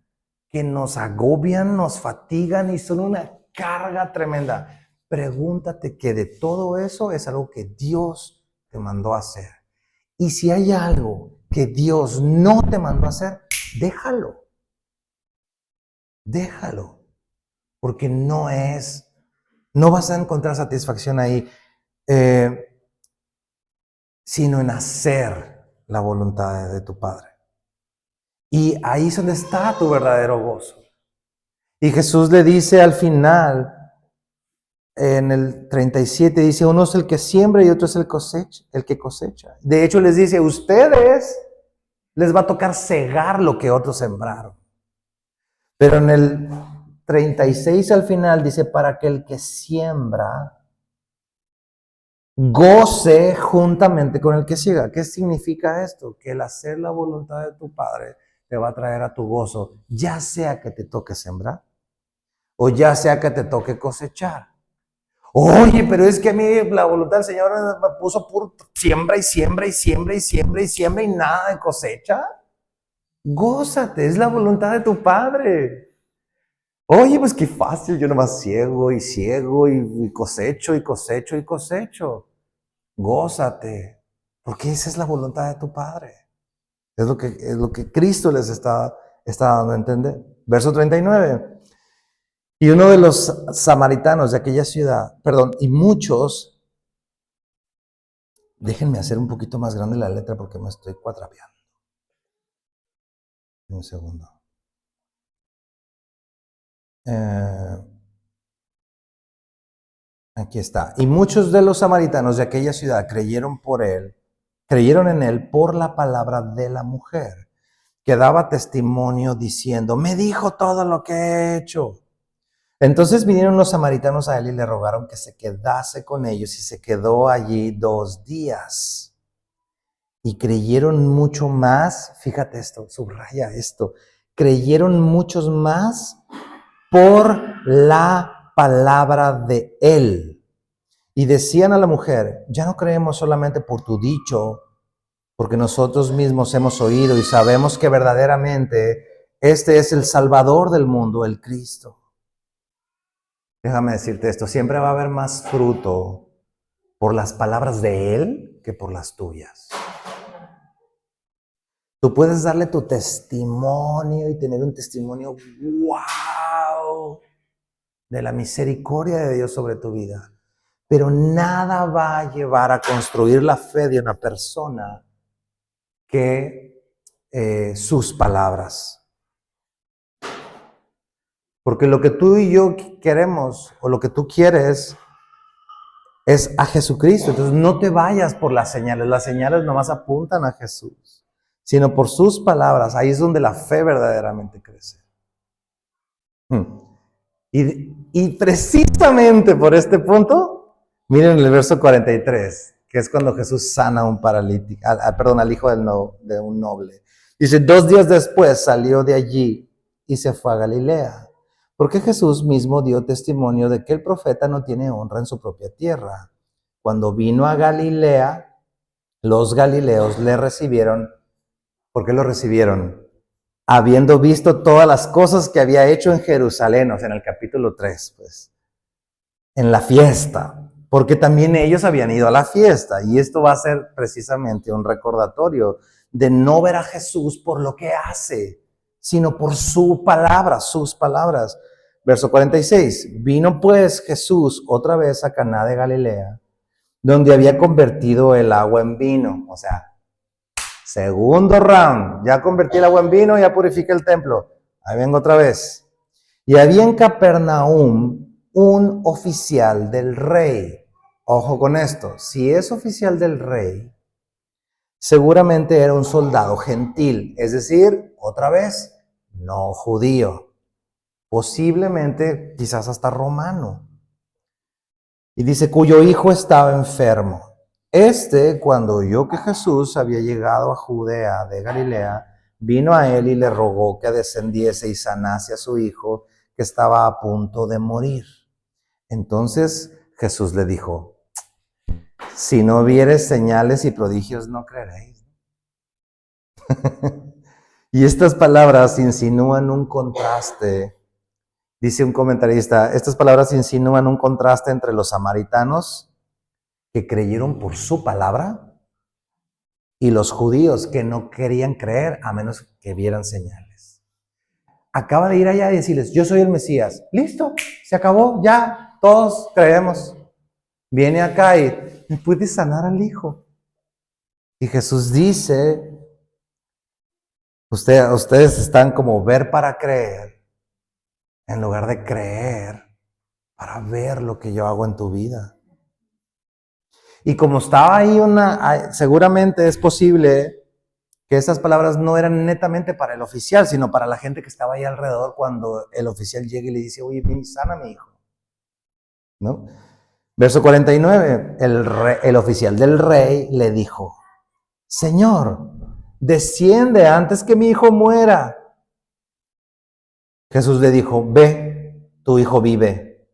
que nos agobian, nos fatigan y son una carga tremenda. Pregúntate que de todo eso es algo que Dios te mandó a hacer. Y si hay algo que Dios no te mandó a hacer, déjalo. Déjalo. Porque no vas a encontrar satisfacción ahí, sino en hacer la voluntad de tu Padre. Y ahí es donde está tu verdadero gozo. Y Jesús le dice al final, en el 37, dice, uno es el que siembra y otro es el que cosecha. De hecho, les dice, ustedes les va a tocar cegar lo que otros sembraron. Pero en el 36 al final dice, para que el que siembra goce juntamente con el que siega. ¿Qué significa esto? Que el hacer la voluntad de tu Padre te va a traer a tu gozo, ya sea que te toque sembrar o ya sea que te toque cosechar. Oye, pero es que a mí la voluntad del Señor me puso por siembra y siembra y siembra y siembra y siembra y nada de cosecha. Gózate, es la voluntad de tu Padre. Oye, pues qué fácil, yo nomás ciego y cosecho y cosecho y cosecho. Gózate, porque esa es la voluntad de tu Padre. Es lo que Cristo les está dando a entender. Verso 39. Y uno de los samaritanos de aquella ciudad, y muchos, déjenme hacer un poquito más grande la letra porque me estoy cuatrapeando. Un segundo. Aquí está. Y muchos de los samaritanos de aquella ciudad creyeron en él por la palabra de la mujer que daba testimonio diciendo, me dijo todo lo que he hecho. Entonces vinieron los samaritanos a él y le rogaron que se quedase con ellos, y se quedó allí 2 días. Y creyeron mucho más, fíjate esto, subraya esto, creyeron muchos más por la palabra de él. Y decían a la mujer, ya no creemos solamente por tu dicho, porque nosotros mismos hemos oído y sabemos que verdaderamente este es el Salvador del mundo, el Cristo. Déjame decirte esto, siempre va a haber más fruto por las palabras de Él que por las tuyas. Tú puedes darle tu testimonio y tener un testimonio, wow, de la misericordia de Dios sobre tu vida. Pero nada va a llevar a construir la fe de una persona que sus palabras. Porque lo que tú y yo queremos, o lo que tú quieres, es a Jesucristo. Entonces no te vayas por las señales nomás apuntan a Jesús, sino por sus palabras. Ahí es donde la fe verdaderamente crece. Y precisamente por este punto, miren el verso 43, que es cuando Jesús sana a un paralítico, al hijo de un noble. Dice, 2 días después salió de allí y se fue a Galilea, porque Jesús mismo dio testimonio de que el profeta no tiene honra en su propia tierra. Cuando vino a Galilea, los galileos le recibieron. ¿Por qué lo recibieron? Habiendo visto todas las cosas que había hecho en Jerusalén, o sea, en el capítulo 3, pues, en la fiesta, porque también ellos habían ido a la fiesta, y esto va a ser precisamente un recordatorio de no ver a Jesús por lo que hace, sino por su palabra, sus palabras. Verso 46, vino pues Jesús otra vez a Caná de Galilea, donde había convertido el agua en vino, o sea, segundo round, ya convertí el agua en vino, ya purifiqué el templo. Ahí vengo otra vez. Y había en Capernaum un oficial del rey. Ojo con esto, si es oficial del rey, seguramente era un soldado gentil, es decir, otra vez, no judío. Posiblemente, quizás hasta romano. Y dice, cuyo hijo estaba enfermo. Cuando oyó que Jesús había llegado a Judea de Galilea, vino a él y le rogó que descendiese y sanase a su hijo, que estaba a punto de morir. Entonces Jesús le dijo, si no vieres señales y prodigios, no creeréis. Y estas palabras insinúan un contraste. Dice un comentarista, estas palabras insinúan un contraste entre los samaritanos, que creyeron por su palabra, y los judíos que no querían creer a menos que vieran señales. Acaba de ir allá y decirles, yo soy el Mesías. Listo, se acabó, ya, todos creemos. Viene acá y ¿me puede sanar al hijo? Y Jesús dice, ustedes están como ver para creer, en lugar de creer para ver lo que yo hago en tu vida. Y como estaba ahí seguramente es posible que esas palabras no eran netamente para el oficial, sino para la gente que estaba ahí alrededor cuando el oficial llega y le dice, oye, ven y sana a mi hijo. ¿No? Verso 49, el oficial del rey le dijo, Señor, desciende antes que mi hijo muera. Jesús le dijo, ve, tu hijo vive.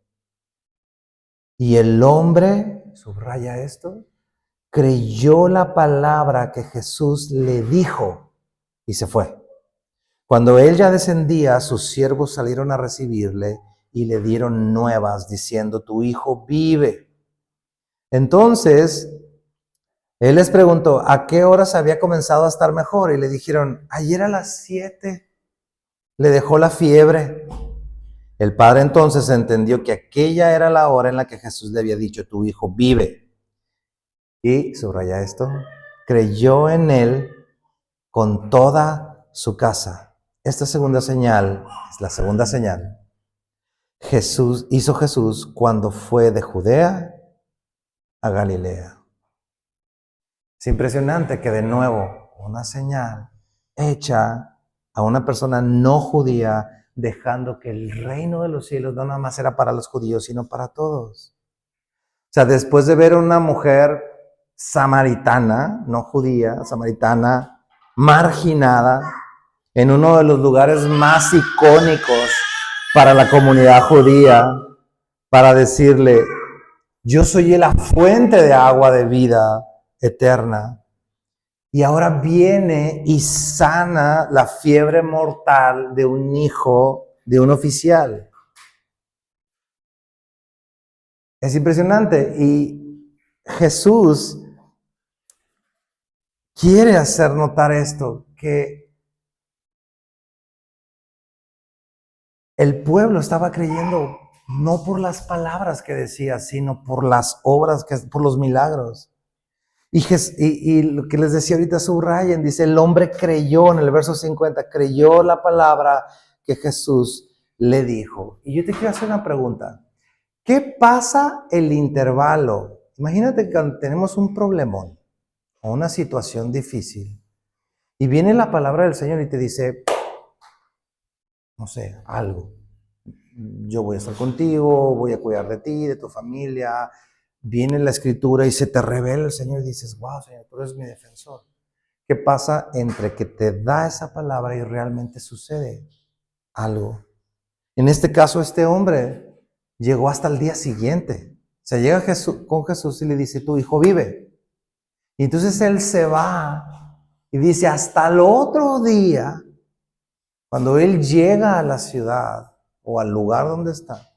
Y el hombre, subraya esto, creyó la palabra que Jesús le dijo y se fue. Cuando él ya descendía, sus siervos salieron a recibirle y le dieron nuevas diciendo, tu hijo vive. Entonces, él les preguntó, ¿a qué horas había comenzado a estar mejor? Y le dijeron, ayer a las 7 le dejó la fiebre. El padre entonces entendió que aquella era la hora en la que Jesús le había dicho, tu hijo vive. Y, subraya esto, creyó en él con toda su casa. Esta segunda señal es la segunda señal. Hizo Jesús cuando fue de Judea a Galilea. Es impresionante que de nuevo una señal hecha a una persona no judía, dejando que el reino de los cielos no nada más era para los judíos, sino para todos. O sea, después de ver a una mujer samaritana, no judía, samaritana, marginada, en uno de los lugares más icónicos para la comunidad judía, para decirle, yo soy la fuente de agua de vida eterna. Y ahora viene y sana la fiebre mortal de un hijo de un oficial. Es impresionante. Y Jesús quiere hacer notar esto, que el pueblo estaba creyendo no por las palabras que decía, sino por las obras, por los milagros. Y lo que les decía ahorita, subrayen, dice, el hombre creyó, en el verso 50, creyó la palabra que Jesús le dijo. Y yo te quiero hacer una pregunta. ¿Qué pasa el intervalo? Imagínate que tenemos un problemón o una situación difícil y viene la palabra del Señor y te dice, no sé, algo. Yo voy a estar contigo, voy a cuidar de ti, de tu familia. Viene la escritura y se te revela el Señor y dices, wow, Señor, tú eres mi defensor. ¿Qué pasa entre que te da esa palabra y realmente sucede algo? En este caso, este hombre llegó hasta el día siguiente. O sea, llega con Jesús y le dice, tu hijo vive. Y entonces él se va y dice, hasta el otro día, cuando él llega a la ciudad o al lugar donde está,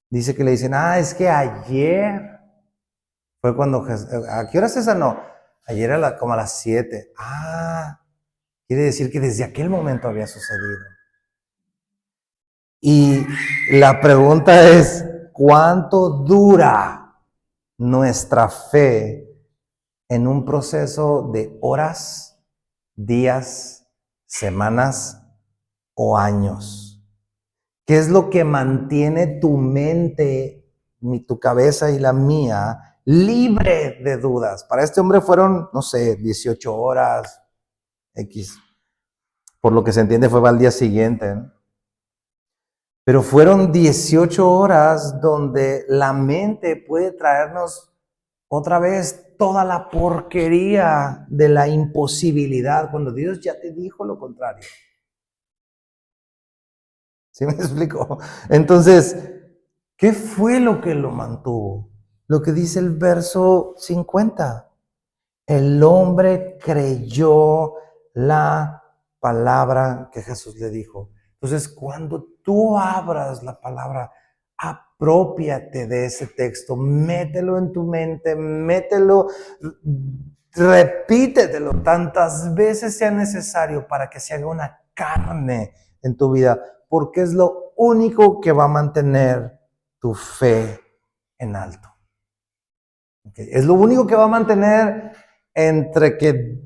dice que le dicen, es que ayer fue cuando Jesús, ¿a qué hora es esa? No, ayer como a las 7. Quiere decir que desde aquel momento había sucedido. Y la pregunta es, ¿cuánto dura nuestra fe en un proceso de horas, días, semanas o años? ¿Qué es lo que mantiene tu mente, tu cabeza y la mía libre de dudas? Para este hombre fueron, no sé, 18 horas, X. Por lo que se entiende fue al día siguiente, ¿no? Pero fueron 18 horas donde la mente puede traernos otra vez toda la porquería de la imposibilidad, cuando Dios ya te dijo lo contrario. ¿Sí me explico? Entonces, ¿qué fue lo que lo mantuvo? Lo que dice el verso 50. El hombre creyó la palabra que Jesús le dijo. Entonces, cuando tú abras la palabra, aprópiate de ese texto, mételo en tu mente, mételo, repítetelo tantas veces sea necesario para que se haga una carne en tu vida, porque es lo único que va a mantener tu fe en alto. Okay. Es lo único que va a mantener entre que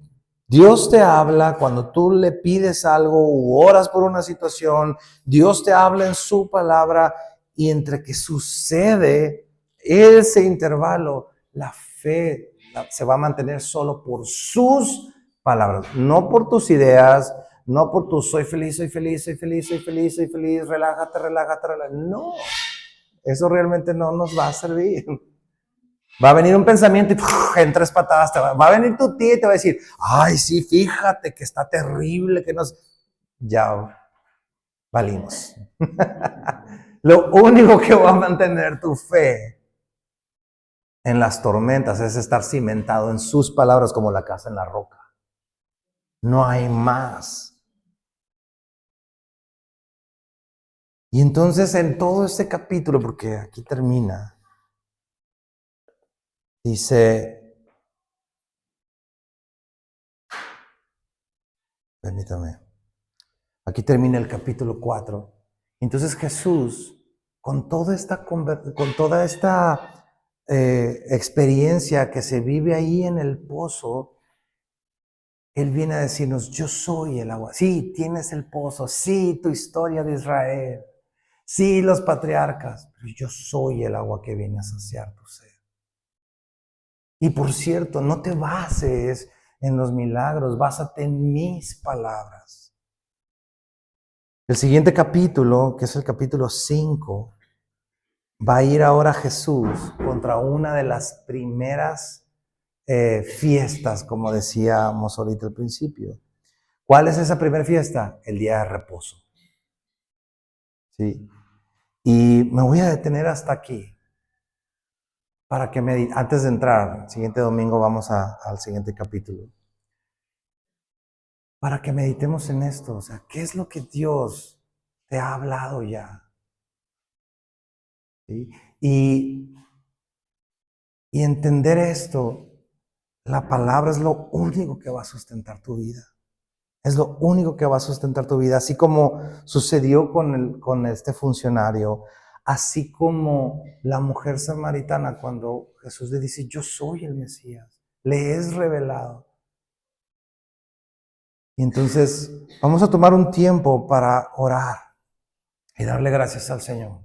Dios te habla cuando tú le pides algo u oras por una situación, Dios te habla en su palabra y entre que sucede ese intervalo, la fe se va a mantener solo por sus palabras, no por tus ideas, no por tu soy feliz, soy feliz, soy feliz, soy feliz, soy feliz, relájate, relájate, relájate. No, eso realmente no nos va a servir. Va a venir un pensamiento y en 3 patadas va a venir tu tía y te va a decir, ay, sí, fíjate que está terrible, que nos... Ya valimos. Lo único que va a mantener tu fe en las tormentas es estar cimentado en sus palabras como la casa en la roca. No hay más. Y entonces en todo este capítulo, porque aquí termina, dice, permítame, aquí termina el capítulo 4. Entonces Jesús, con toda esta experiencia que se vive ahí en el pozo, Él viene a decirnos, yo soy el agua. Sí, tienes el pozo, sí, tu historia de Israel, sí, los patriarcas, pero yo soy el agua que viene a saciar tu sed. Y por cierto, no te bases en los milagros, básate en mis palabras. El siguiente capítulo, que es el capítulo 5, va a ir ahora Jesús contra una de las primeras fiestas, como decíamos ahorita al principio. ¿Cuál es esa primera fiesta? El día de reposo. ¿Sí? Y me voy a detener hasta aquí para que antes de entrar, el siguiente domingo vamos al siguiente capítulo, para que meditemos en esto. O sea, ¿qué es lo que Dios te ha hablado ya? ¿Sí? Y entender esto, la palabra es lo único que va a sustentar tu vida. Es lo único que va a sustentar tu vida, así como sucedió con este funcionario, así como la mujer samaritana cuando Jesús le dice, yo soy el Mesías, le es revelado. Y entonces vamos a tomar un tiempo para orar y darle gracias al Señor.